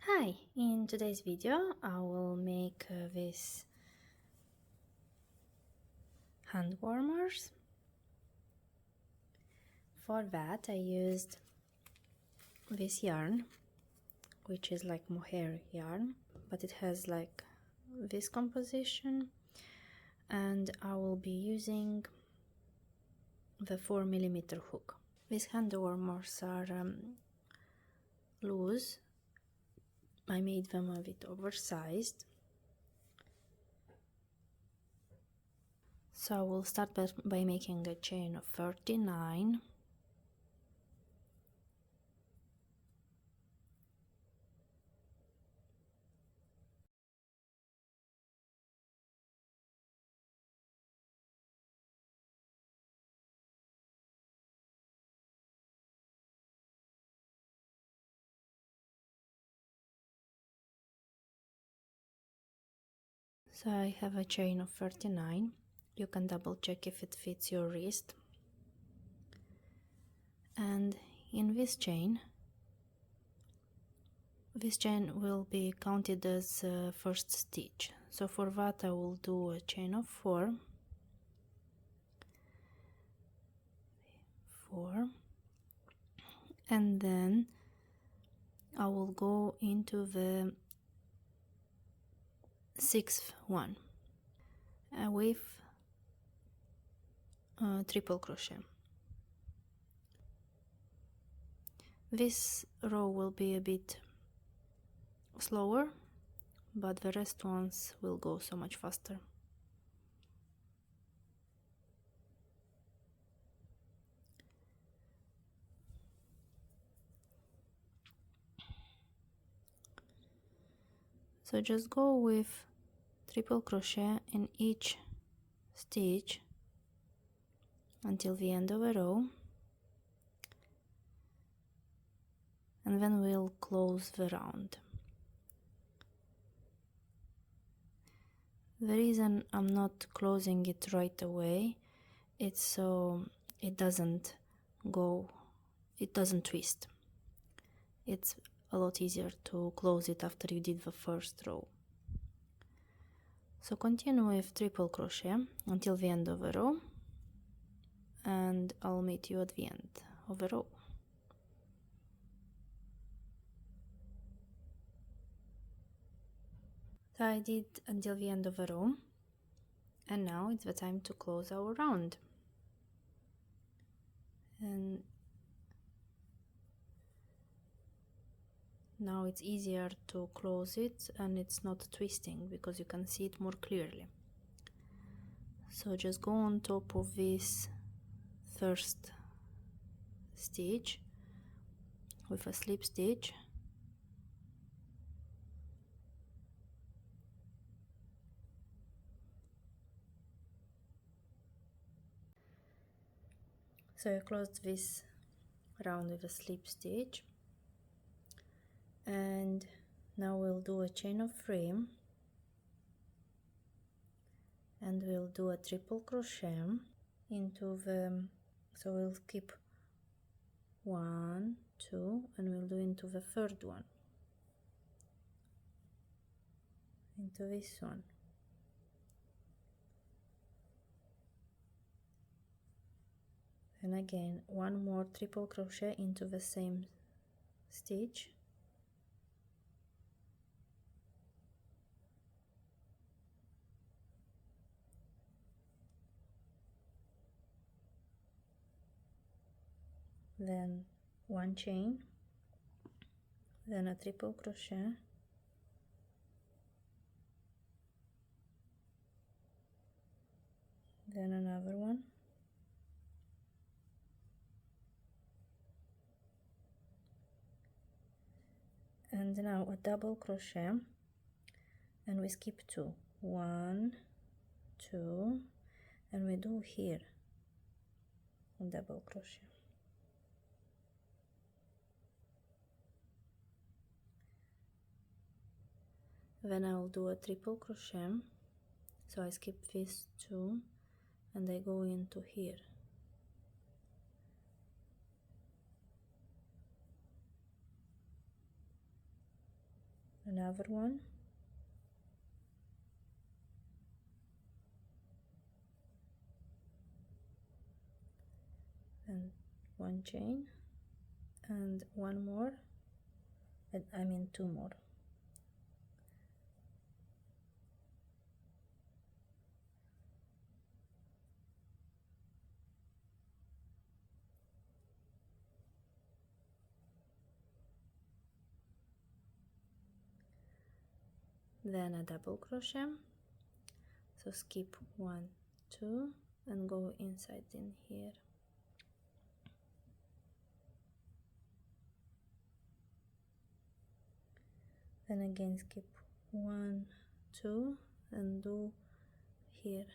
Hi, in today's video I will make these hand warmers. For that I used this yarn, which is like mohair yarn, but it has like this composition, and I will be using the 4mm hook. These hand warmers are loose. I made them a bit oversized. So I will start by making a chain of 39. So I have a chain of 39. You can double check if it fits your wrist. And in this chain will be counted as first stitch. So for that I will do a chain of 4, and then I will go into the 6th one with triple crochet. This row will be a bit slower, but the rest ones will go so much faster. So just go with triple crochet in each stitch until the end of a row, and then we'll close the round. The reason I'm not closing it right away, it's so it doesn't twist. It's a lot easier to close it after you did the first row. So continue with triple crochet until the end of a row, and I'll meet you at the end of a row. So I did until the end of a row, and now it's the time to close our round. And now it's easier to close it, and it's not twisting because you can see it more clearly. So just go on top of this first stitch with a slip stitch, so I closed this round with a slip stitch, and now we'll do a chain of 3, and we'll do a triple crochet into the, so we'll skip 1, 2, and we'll do into the third one, into this one. And again, one more triple crochet into the same stitch, then one chain, then a triple crochet, then another one, and now a double crochet, and we skip 2, 1, 2, and we do here a double crochet. Then I'll do a triple crochet, so I skip these 2 and I go into here. another one, and one chain, and one more, and I mean two more. Then a double crochet, so skip 1, 2 and go inside in here. Then again skip 1, 2 and do here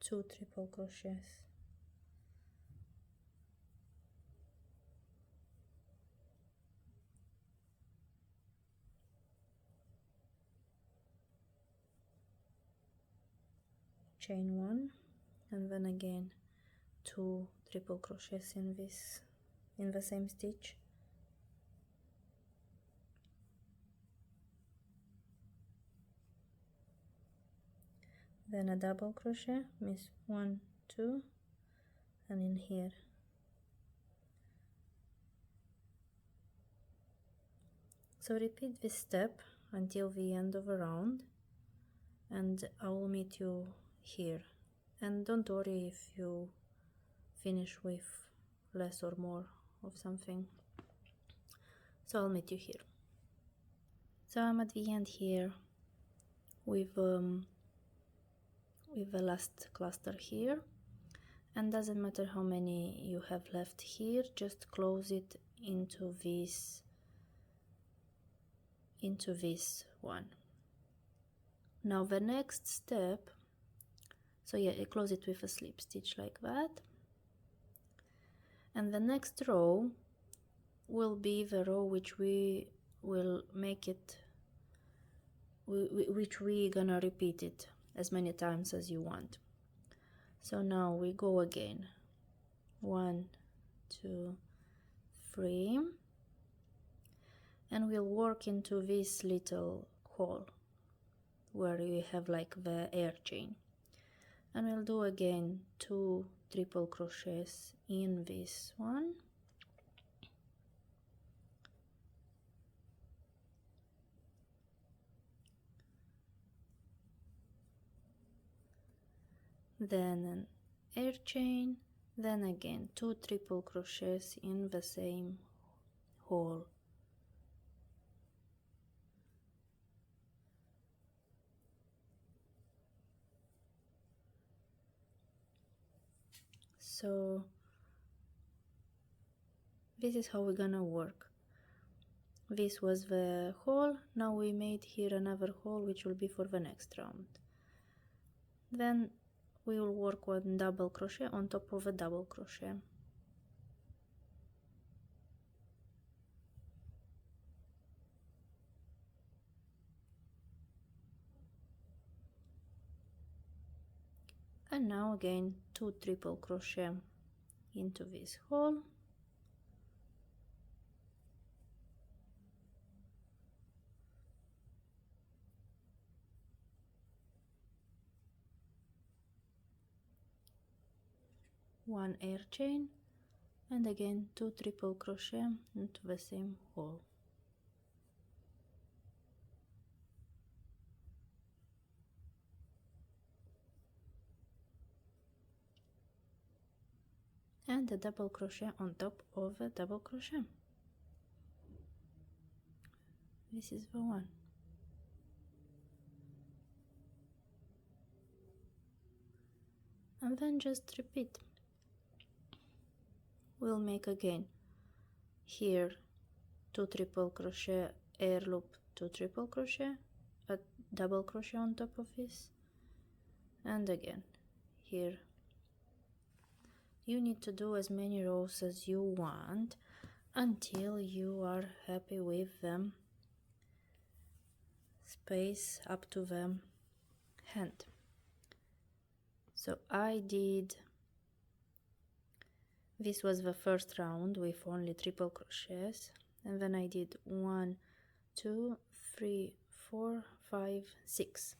2 triple crochets. Chain 1 and then again 2 triple crochets in the same stitch. Then a double crochet, miss 1, 2 and in here. So repeat this step until the end of a round, and I will meet you here. And don't worry if you finish with less or more of something. So I'll meet you here. So I'm at the end here with the last cluster here, and doesn't matter how many you have left here, just close it into this one. Now the next step, so yeah, you close it with a slip stitch like that, and the next row will be the row which we will make it, which we gonna repeat it as many times as you want. So now we go again, 1, 2, 3, and we'll work into this little hole where you have like the air chain, and we'll do again 2 triple crochets in this one, then an air chain, then again 2 triple crochets in the same hole. So this is how we're gonna work. This was the hole, now we made here another hole which will be for the next round. Then we will work one double crochet on top of a double crochet. And now again 2 triple crochet into this hole, one air chain, and again 2 triple crochet into the same hole. And a double crochet on top of a double crochet. This is the one. And then just repeat. We'll make again here 2 triple crochet, air loop, 2 triple crochet, a double crochet on top of this, and again here. You need to do as many rows as you want until you are happy with them space up to the hand. So I did, this was the first round with only triple crochets, and then I did 1, 2, 3, 4, 5, 6.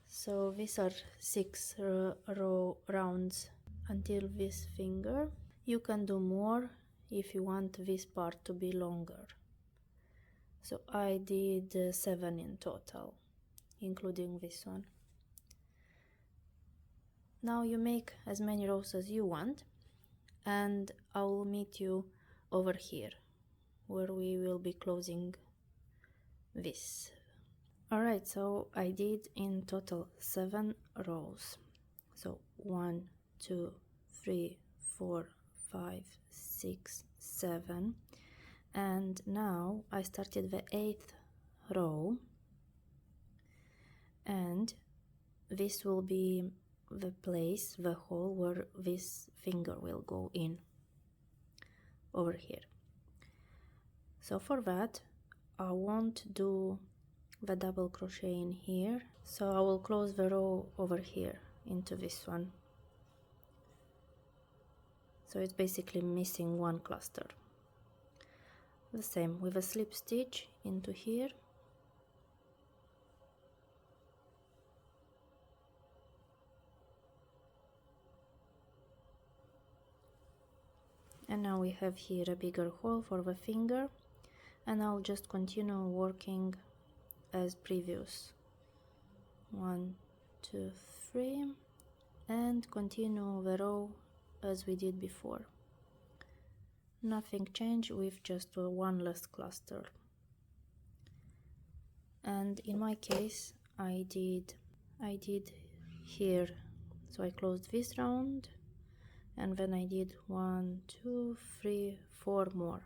So these are 6 row rounds until this finger. You can do more if you want this part to be longer. So I did 7 in total, including this one. Now you make as many rows as you want, and I will meet you over here where we will be closing this. Alright, so I did in total 7 rows. So 1, 2, 3, 4, 5, 6, 7, and now I started the 8th row, and this will be the place, the hole where this finger will go in over here. So for that I won't do the double crochet in here, so I will close the row over here into this one. So it's basically missing one cluster. The same with a slip stitch into here, and now we have here a bigger hole for the finger, and I'll just continue working as previous. 1, 2, 3, and continue the row as we did before. Nothing changed, with just one less cluster. And in my case I did here, so I closed this round, and then I did 1, 2, 3, 4 more.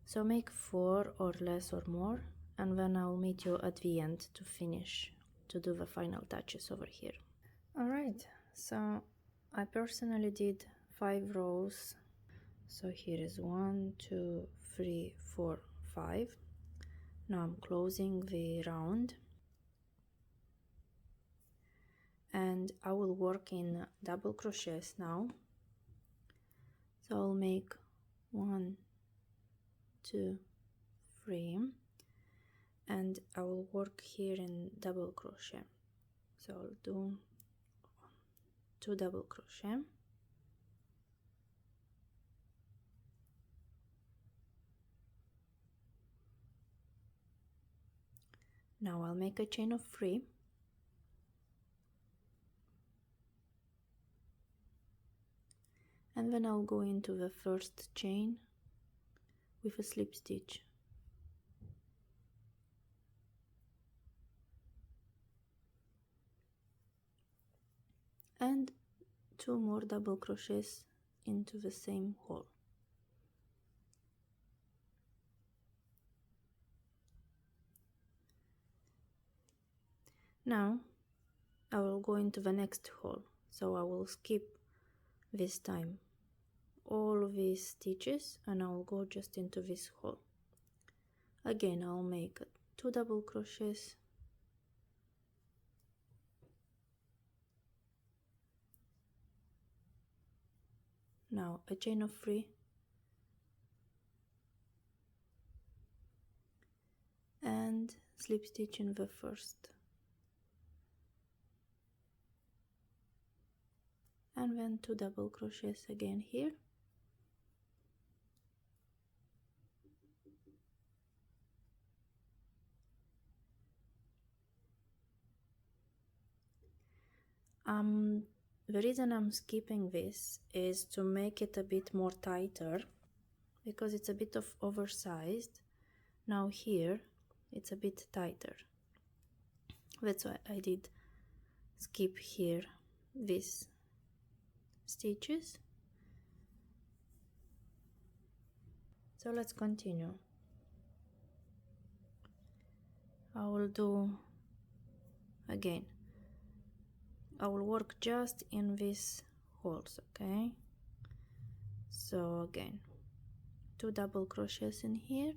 So make 4 or less or more, and then I'll meet you at the end to finish, to do the final touches over here. Alright, so I personally did 5 rows. So here is 1, 2, 3, 4, 5. Now I'm closing the round, and I will work in double crochets now. So I'll make 1, 2, 3, and I will work here in double crochet. So I'll do 2 double crochet, now I'll make a chain of 3, and then I'll go into the first chain with a slip stitch. And 2 more double crochets into the same hole. Now I will go into the next hole, so I will skip this time all of these stitches, and I will go just into this hole. Again I'll make 2 double crochets, now a chain of 3, and slip stitch in the first, and then 2 double crochets again here, the reason I'm skipping this is to make it a bit more tighter, because it's a bit of oversized. Now here it's a bit tighter, that's why I did skip here these stitches. So let's continue. I will do again, I will work just in these holes, okay? So again 2 double crochets in here,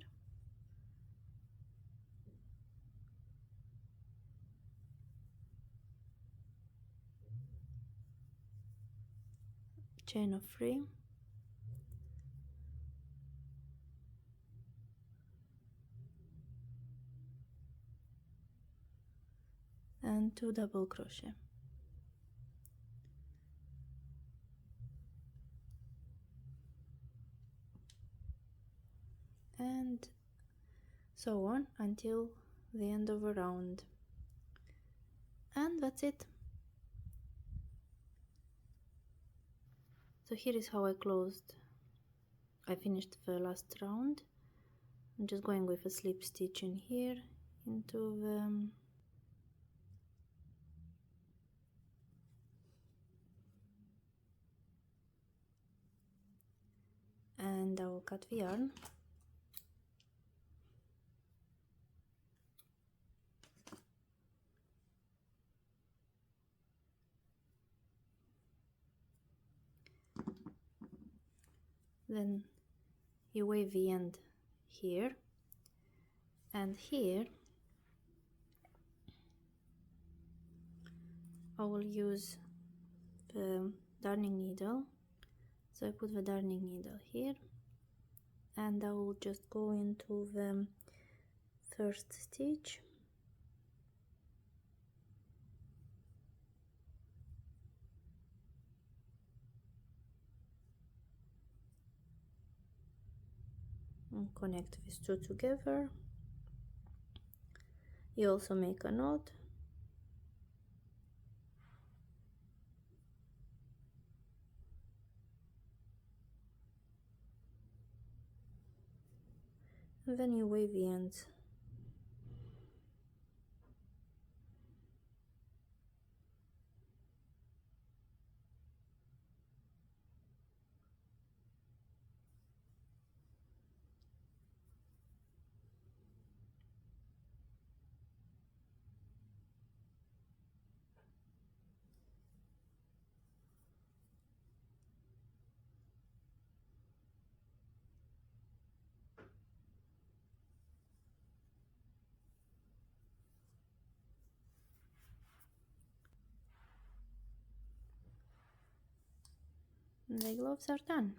chain of 3, and 2 double crochet. And so on until the end of a round. And that's it. So here is how I finished the last round. I'm just going with a slip stitch in here into the and I will cut the yarn. Then you wave the end here, and here I will use the darning needle. So I put the darning needle here, and I will just go into the first stitch, and connect these two together. You also make a knot, and then you wave the ends. And the gloves are done.